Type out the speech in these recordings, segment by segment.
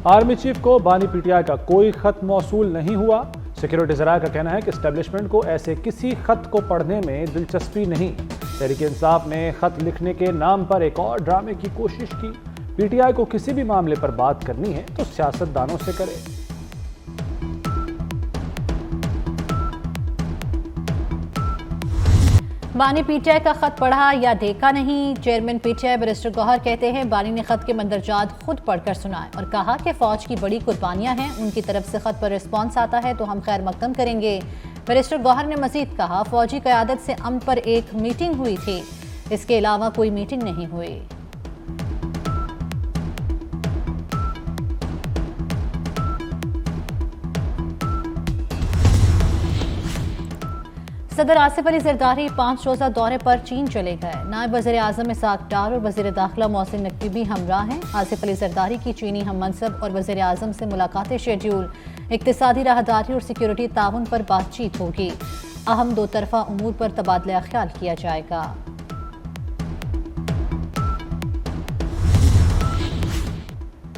Army chief को बानी PTI का कोई खत मौसूल नहीं हुआ। सिक्योरिटी जराये का कहना है कि एस्टेब्लिशमेंट को ऐसे किसी खत को पढ़ने में दिलचस्पी नहीं। तहरीक इंसाफ ने खत लिखने के नाम पर एक और ड्रामे की कोशिश की। पीटीआई को किसी भी मामले पर बात करनी है तो सियासतदानों से करे। बानी पीटीआई का खत पढ़ा या देखा नहीं। चेयरमैन पीटीआई बैरिस्टर गौहर कहते हैं बानी ने खत के मंदरजात खुद पढ़कर सुनाए और कहा कि फौज की बड़ी कुर्बानियां हैं, उनकी तरफ से खत पर रिस्पॉन्स आता है तो हम खैर मकदम करेंगे। बैरिस्टर गौहर ने मजीद कहा फौजी क़यादत से अमन पर एक मीटिंग हुई थी, इसके अलावा कोई मीटिंग नहीं हुई। सदर आसिफ अली जरदारी 5 रोज़ा दौरे पर चीन चले गए। नायब वज़ीर आज़म इसाक डार और वज़ीर दाखिला मोहसिन नकवी भी हमराह हैं। आसिफ अली जरदारी की चीनी हम मनसब और वज़ीर आज़म से मुलाकातें शेड्यूल। इक्तिसादी राहदारी और सिक्योरिटी ताउन पर बातचीत होगी। अहम दो तरफा उमूर पर तबादला ख्याल किया जाएगा।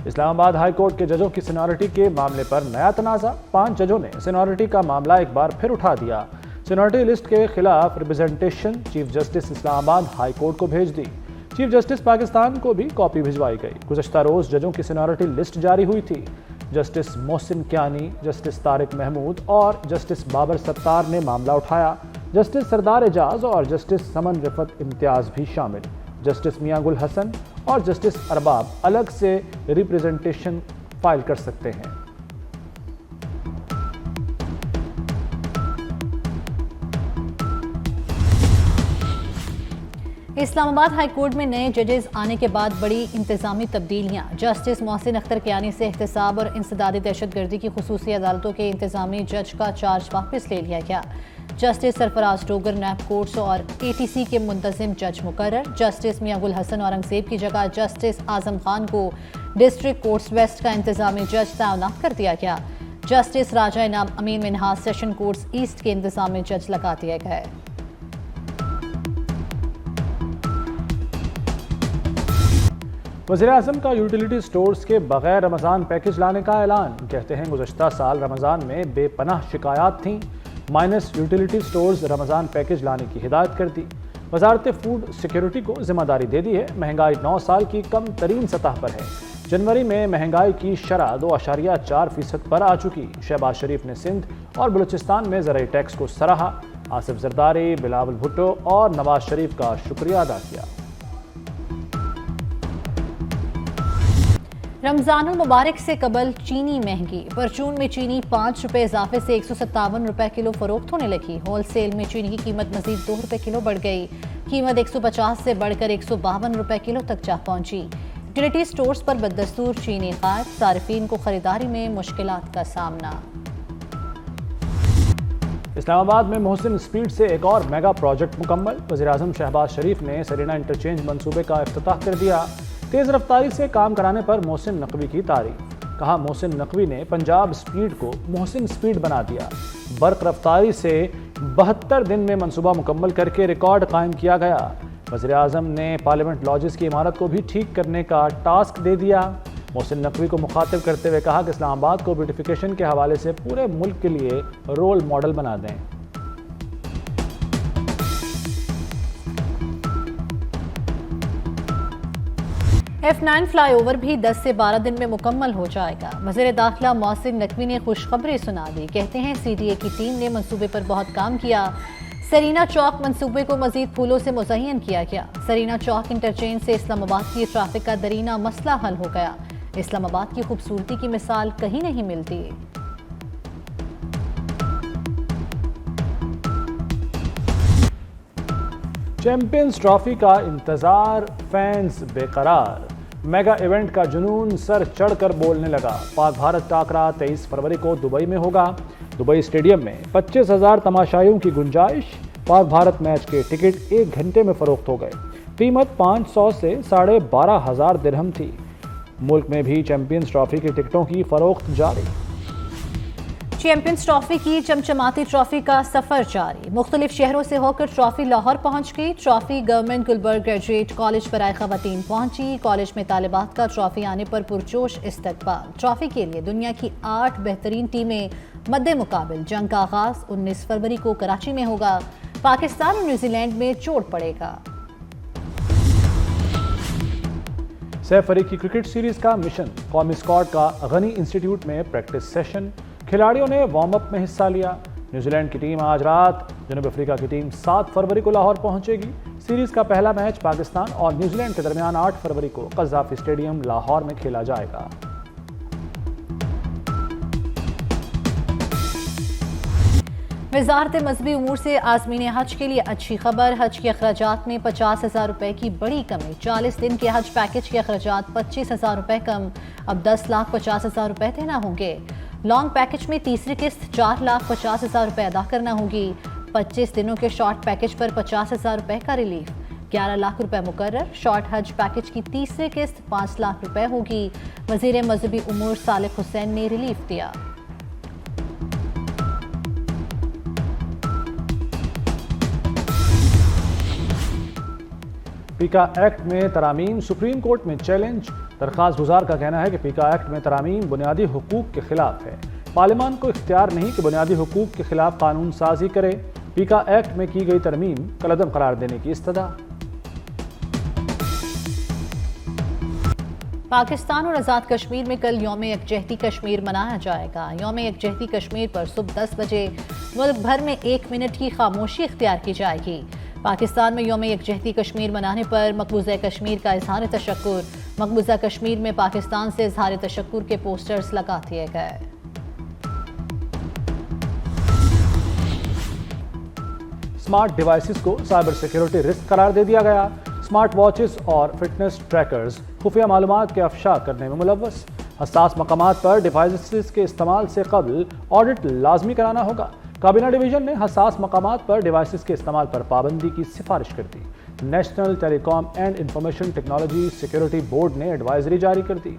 इस्लामाबाद हाई कोर्ट के जजों की सीनियरिटी के मामले पर नया तनाज़ा। 5 जजों ने सीनियरिटी का मामला एक बार फिर उठा दिया। सीनियरिटी लिस्ट के खिलाफ representation chief justice Islamabad high court को भेज दी। चीफ जस्टिस पाकिस्तान को भी कॉपी भिजवाई गई। गुज़श्ता रोज़ जजों की सीनियरिटी लिस्ट जारी हुई थी। जस्टिस मोहसिन कियानी, जस्टिस तारिक महमूद और जस्टिस बाबर सत्तार ने मामला उठाया। जस्टिस सरदार एजाज और जस्टिस समन रिफत इम्तियाज भी शामिल। जस्टिस मियां गुल हसन और जस्टिस अरबाब अलग से रिप्रेजेंटेशन फाइल कर सकते हैं। इस्लामाबाद हाई कोर्ट में नए जजेस आने के बाद बड़ी इंतजामी तब्दीलियां। जस्टिस मोहसिन अख्तर कियानी से एहतसाब और इंसदादी दहशतगर्दी की खुसूसी अदालतों के इंतजामी जज का चार्ज वापस ले लिया गया। जस्टिस सरफराज डोगर नैब कोर्ट्स और एटीसी के मुंतजिम जज मुकर्रर। जस्टिस मियां गुल हसन औरंगजेब की जगह जस्टिस आजम खान को डिस्ट्रिक्ट कोर्ट्स वेस्ट का इंतजामी जज तैनात कर दिया गया। जस्टिस राजा इनाम अमीन मिनहास सेशन कोर्ट्स ईस्ट के इंतजामी जज लगा दिए गए। वज़ीर आज़म का यूटिलिटी स्टोर्स के बगैर रमज़ान पैकेज लाने का ऐलान। कहते हैं गुज़श्ता साल रमज़ान में बेपनाह शिकायत थीं, minus utility stores Ramzan package लाने की हिदायत कर दी। वजारत फूड सिक्योरिटी को जिम्मेदारी दे दी है। महंगाई 9 साल की कम तरीन सतह पर है। जनवरी में महंगाई की शरह 2.4% पर आ चुकी। शहबाज शरीफ ने सिंध और बलूचिस्तान में ज़राई टैक्स को सराहा। आसिफ जरदारी, बिलावल भुट्टो और नवाज शरीफ का शुक्रिया अदा किया। रमज़ानुल मुबारक से कबल चीनी महंगी। परचून में चीनी 5 रुपये इजाफे से 157 रुपये किलो फरोख्त होने लगी। होलसेल में चीनी की कीमत मजीद 2 रुपये किलो बढ़ गई। कीमत 150 से बढ़कर 152 रुपये किलो तक जा पहुंची। यूटिलिटी स्टोर्स पर बददस्तूर चीनी गायब। सारिफीन को खरीदारी में मुश्किलात का सामना। इस्लामाबाद में मोहसिन स्पीड से एक और मेगा प्रोजेक्ट मुकम्मल। वज़ीर आज़म शहबाज शरीफ ने सरीना इंटरचेंज मंसूबे का इफ्तिताह कर दिया। तेज़ रफ्तारी से काम कराने पर मोहसिन नकवी की तारीफ। कहा मोहसिन नकवी ने पंजाब स्पीड को मोहसिन स्पीड बना दिया। बर्क रफ्तारी से 72 दिन में मंसूबा मुकम्मल करके रिकॉर्ड कायम किया गया। वज़ीर आज़म ने पार्लियामेंट लॉजिस की इमारत को भी ठीक करने का टास्क दे दिया। मोहसिन नकवी को मुखातिब करते हुए कहा कि इस्लामाबाद को ब्यूटिफिकेशन के हवाले से पूरे मुल्क के लिए रोल मॉडल बना दें। F9 फ्लाईओवर भी 10 से 12 दिन में मुकम्मल हो जाएगा। वज़ीर दाखिला मोहसिन नकवी ने खुशखबरी सुना दी। कहते हैं CDA की टीम ने मंसूबे पर बहुत काम किया। सरीना चौक मंसूबे को मजीद फूलों से मुज़य्यन किया गया। सरीना चौक इंटरचेंज से इस्लामाबाद की ट्रैफिक का दरीना मसला हल हो गया। इस्लामाबाद की खूबसूरती की मिसाल कहीं नहीं मिलती। चैंपियंस ट्रॉफी का इंतजार, फैंस बेकरार। मेगा इवेंट का जुनून सर चढ़कर बोलने लगा। पाक भारत टाकरा 23 फरवरी को दुबई में होगा। दुबई स्टेडियम में 25,000 तमाशाइयों की गुंजाइश। पाक भारत मैच के टिकट 1 घंटे में फरोख्त हो गए। कीमत 500 से 12,500 दिरहम थी। मुल्क में भी चैंपियंस ट्रॉफी की टिकटों की फरोख्त जारी। चैंपियंस ट्रॉफी की चमचमाती ट्रॉफी का सफर जारी। मुख्तलिफ शहरों से होकर ट्रॉफी लाहौर पहुंच गई। Trophy government Gulberg graduate college पर आए खवातीन पहुंची। कॉलेज में तालिबात का ट्रॉफी आने पर पुरजोश इस्तकबाल। ट्रॉफी के लिए दुनिया की 8 बेहतरीन टीमें मद्दे मुकाबिल। जंग का आगाज 19 फरवरी को कराची में होगा। पाकिस्तान और न्यूजीलैंड में चोट पड़ेगा। सैफ अली की क्रिकेट सीरीज का मिशन। कौमी स्क्वाड का गनी इंस्टीट्यूट में प्रैक्टिस सेशन। खिलाड़ियों ने वार्म अप में हिस्सा लिया। न्यूजीलैंड की टीम आज रात, जनूबी अफ्रीका की टीम 7 फरवरी को लाहौर पहुंचेगी। सीरीज का पहला मैच पाकिस्तान और न्यूजीलैंड के दरमियान 8 फरवरी को कज़ाफी स्टेडियम लाहौर में खेला जाएगा। वजारत मजहबी उमूर से आज़मीन हज के लिए अच्छी खबर। हज के अखराजात में 50,000 रुपए की बड़ी कमी। 40 दिन के हज पैकेज के अखराजात 25,000 रुपए कम। अब 10,50,000 रुपए देना होंगे। लॉन्ग पैकेज में तीसरी किस्त 4,50,000 रुपए अदा करना होगी। 25 दिनों के शॉर्ट पैकेज पर 50,000 रुपए का रिलीफ। 11 लाख रुपए मुकर्रर। शॉर्ट हज पैकेज की तीसरी किस्त 5 लाख रुपए होगी। वजीर मजहबी उमूर सालिक हुसैन ने रिलीफ दिया। पीका एक्ट में तरामीम सुप्रीम कोर्ट में चैलेंज। दरख्वास्त गुजार का कहना है कि पीका एक्ट में तरामीम बुनियादी हुकूक के खिलाफ है। पार्लियामान को इख्तियार नहीं कि बुनियादी हुकूक के खिलाफ कानून साजी करे। पीका एक्ट में की गई तरमीम कलअदम करार देने की इस्तदा। पाकिस्तान और आज़ाद कश्मीर में कल यौम यकजहती कश्मीर मनाया जाएगा। यौम यकजहती कश्मीर पर सुबह 10 बजे मुल्क भर में 1 मिनट की खामोशी इख्तियार की जाएगी। पाकिस्तान में यौम यकजहती कश्मीर मनाने पर मकबूजा कश्मीर का इजहार तशक्कुर। मकबूजा कश्मीर में पाकिस्तान से इजहार तशक्कुर के पोस्टर्स लगा दिए गए। स्मार्ट डिवाइसेस को साइबर सिक्योरिटी रिस्क करार दे दिया गया। स्मार्ट वॉचेस और फिटनेस ट्रैकर्स खुफिया मालूमात के अफशा करने में मुलव्वस। हसास मकामात पर डिवाइसेस के इस्तेमाल से कबल ऑडिट लाजमी कराना होगा। काबीना डिवीजन ने हसास मकामात पर डिवाइसेस के इस्तेमाल पर पाबंदी की सिफारिश कर दी। National telecom and information technology security board ने एडवाइजरी जारी कर दी।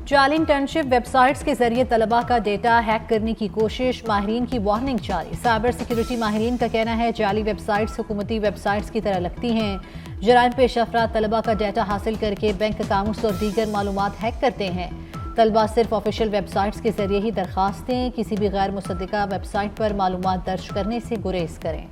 जाली इंटर्नशिप वेबसाइट्स के जरिए तलबा का डेटा हैक करने की कोशिश। माहिरीन की वार्निंग जारी। साइबर सिक्योरिटी माहिरीन का कहना है जाली वेबसाइट्स हुकूमती वेबसाइट्स की तरह लगती हैं। जराइम पेश अफराद तलबा का डाटा हासिल करके बैंक अकाउंट्स और दीगर मालूमात हैक करते हैं। तलबा सिर्फ ऑफिशियल वेबसाइट्स के जरिए ही दरखास्तें किसी भी गैर मुसद्दिका वेबसाइट पर मालूमात दर्ज करने से गुरेज करें।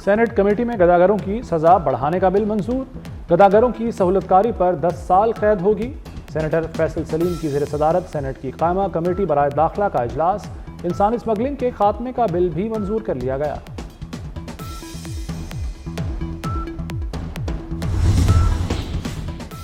सेनेट कमेटी में गदागरों की सजा बढ़ाने का बिल मंजूर। गदागरों की सहूलतकारी पर 10 साल कैद होगी। सेनेटर फैसल सलीम की ज़ेर सदारत सेनेट की कायमा कमेटी बराए दाखिला का इजलास। इंसानी स्मगलिंग के खात्मे का बिल भी मंजूर कर लिया गया।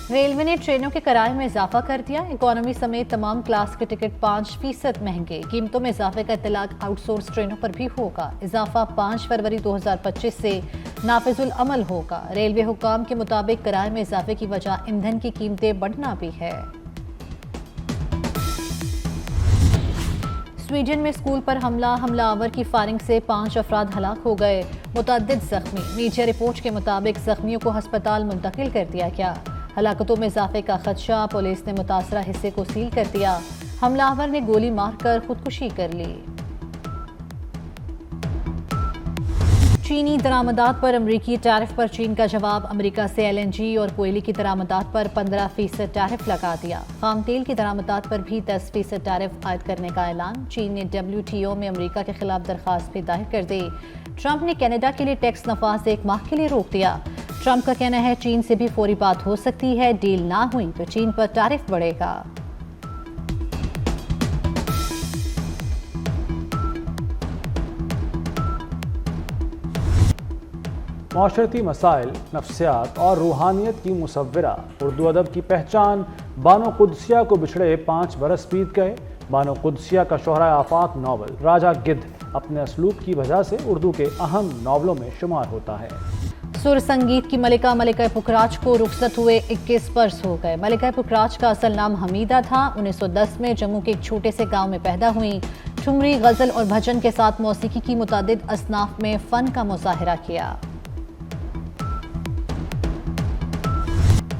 रेलवे ने ट्रेनों के किराए में इजाफा कर दिया। इकोनॉमी समेत तमाम क्लास के टिकट 5% महंगे। कीमतों में इजाफे का इत्तलाक आउटसोर्स ट्रेनों पर भी होगा। इजाफा 5 फरवरी 2025 से नाफिजुल अमल होगा। रेलवे हुकाम के मुताबिक किराए में इजाफे की वजह ईंधन की कीमतें बढ़ना भी है। स्वीडन में स्कूल पर हमलावर की फायरिंग से 5 अफराद हलाक हो गए। मुतअद्दिद जख्मी। मीडिया रिपोर्ट के मुताबिक जख्मियों को अस्पताल मुंतकिल कर दिया गया। हलाकतों में इजाफे का खदशा। पुलिस ने मुतासरा हिस्से को सील कर दिया। हमलावर ने गोली मारकर खुदकुशी कर ली। चीनी दरामदात पर अमरीकी टैरिफ पर चीन का जवाब। अमरीका से LNG और कोयले की दरामदात पर 15% टैरिफ लगा दिया। खाम तेल की दरामदात पर भी 10% टैरिफ आयद करने का ऐलान। चीन ने WTO में अमरीका के खिलाफ दरखास्त भी दायर कर दी। ट्रंप ने कनाडा के लिए टैक्स नफाज 1 माह के लिए रोक दिया। ट्रंप का कहना है चीन से भी फौरी बात हो सकती है। डील ना हुई तो चीन पर टैरिफ बढ़ेगा। माशरती मसाइल, नफ्सियात और रूहानियत की मुसव्विरा उर्दू अदब की पहचान। बानो कुद्सिया को बिछड़े 5 बरस बीत गए। बानो कुद्सिया का शोहरा आफाक नावल राजा गिद्ध अपने असलूब की वजह से उर्दू के अहम नावलों में शुमार होता है। सुर संगीत की मलिका मलिका पुखराज को रुखसत हुए 21 वर्ष हो गए। मलिका पुखराज का असल नाम हमीदा था। 1910 में जम्मू के एक छोटे से गांव में पैदा हुई। ठुमरी, गजल और भजन के साथ मौसीकी की मुतादिद असनाफ में फन का मुजाहिरा किया।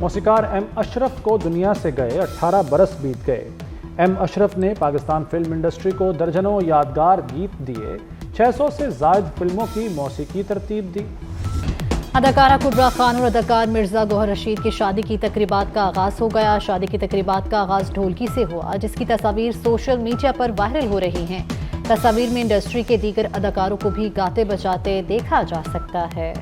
मौसीकार एम अशरफ को दुनिया से गए 18 बरस बीत गए। एम अशरफ ने पाकिस्तान फिल्म इंडस्ट्री को दर्जनों यादगार गीत दिए। 600 से ज़ायद फिल्मों की मौसीकी तरतीब दी। अदाकारा कुबरा खान और अदाकार मिर्जा गौहर रशीद की शादी की तकरीबात का आगाज हो गया। शादी की तकरीबात का आगाज ढोलकी से हुआ, जिसकी तस्वीर सोशल मीडिया पर वायरल हो रही हैं। तस्वीर में इंडस्ट्री के दीगर अदाकारों को भी गाते बजाते देखा जा सकता है।